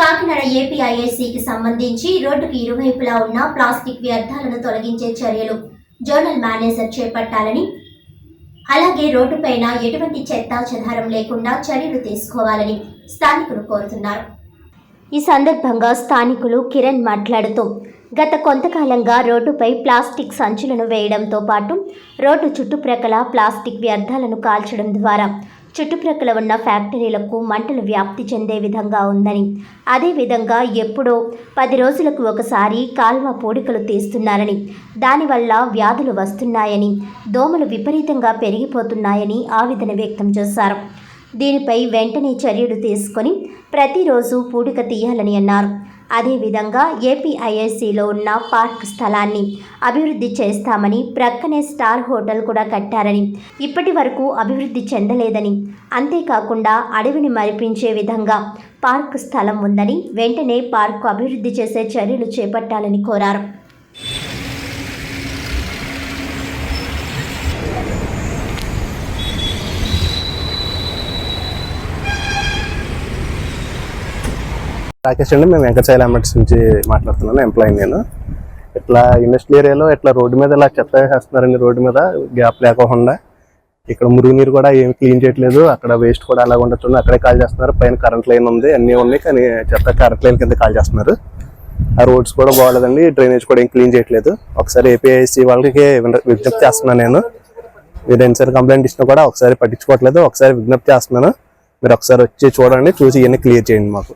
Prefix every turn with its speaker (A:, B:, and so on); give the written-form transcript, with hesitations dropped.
A: కాకినాడ ఏపీఐఐసికి సంబంధించి రోడ్డుకు ఇరువైపులా ఉన్న ప్లాస్టిక్ వ్యర్థాలను తొలగించే చర్యలు జోనల్ మేనేజర్ చేపట్టాలని, అలాగే రోడ్డుపైన ఎటువంటి చెత్త చెదారం లేకుండా చర్యలు తీసుకోవాలని స్థానికులు కోరుతున్నారు. ఈ సందర్భంగా స్థానికులు కిరణ్ మాట్లాడుతూ, గత కొంతకాలంగా రోడ్డుపై ప్లాస్టిక్ సంచులను వేయడంతో పాటు రోడ్డు చుట్టుప్రక్కల ప్లాస్టిక్ వ్యర్థాలను కాల్చడం ద్వారా చుట్టుప్రక్కల ఉన్న ఫ్యాక్టరీలకు మంటలు వ్యాప్తి చెందే విధంగా ఉందని, అదేవిధంగా ఎప్పుడో 10 రోజులకు ఒకసారి కాల్వ పూడికలు తీస్తున్నారని, దానివల్ల వ్యాధులు వస్తున్నాయని, దోమలు విపరీతంగా పెరిగిపోతున్నాయని ఆవేదన వ్యక్తం చేశారు. దీనిపై వెంటనే చర్యలు తీసుకొని ప్రతిరోజు పూడిక తీయాలని అన్నారు. అదేవిధంగా ఏపీఐఐసిలో ఉన్న పార్క్ స్థలాన్ని అభివృద్ధి చేస్తామని, ప్రక్కనే స్టార్ హోటల్ కూడా కట్టారని, ఇప్పటి వరకు అభివృద్ధి చెందలేదని, అంతేకాకుండా అడవిని మరిపించే విధంగా పార్క్ స్థలం ఉందని, వెంటనే పార్కు అభివృద్ధి చేసే చర్యలు చేపట్టాలని కోరారు.
B: రాకేష్ అండి, మేము వెంకటశైల ఎంబట్స్ నుంచి మాట్లాడుతున్నాను. ఎంప్లాయీ నేను. ఇట్లా ఇండస్ట్రియల్ ఏరియాలో ఇట్లా రోడ్డు మీద ఇలా చెత్త వేసేస్తున్నారండి. రోడ్డు మీద గ్యాప్ లేకుండా ఇక్కడ మురుగునీరు కూడా ఏమి క్లీన్ చేయట్లేదు. అక్కడ వేస్ట్ కూడా అలాగ ఉండొచ్చు, అక్కడే కాల్ చేస్తున్నారు. పైన కరెంట్ లైన్ ఉంది, అన్నీ ఉన్నాయి, కానీ చెత్త కరెంట్ లైన్ కింద కాల్ చేస్తున్నారు. ఆ రోడ్స్ కూడా బాగోలేదండి, డ్రైనేజ్ కూడా ఏం క్లీన్ చేయట్లేదు. ఒకసారి ఏపీఐసి వాళ్ళకి విజ్ఞప్తి చేస్తున్నాను నేను. మీరు ఎన్నిసార్లు కంప్లైంట్ ఇచ్చినా కూడా ఒకసారి పట్టించుకోవట్లేదు. ఒకసారి విజ్ఞప్తి చేస్తున్నాను, మీరు ఒకసారి వచ్చి చూడండి, చూసి ఇవన్నీ క్లియర్ చేయండి మాకు.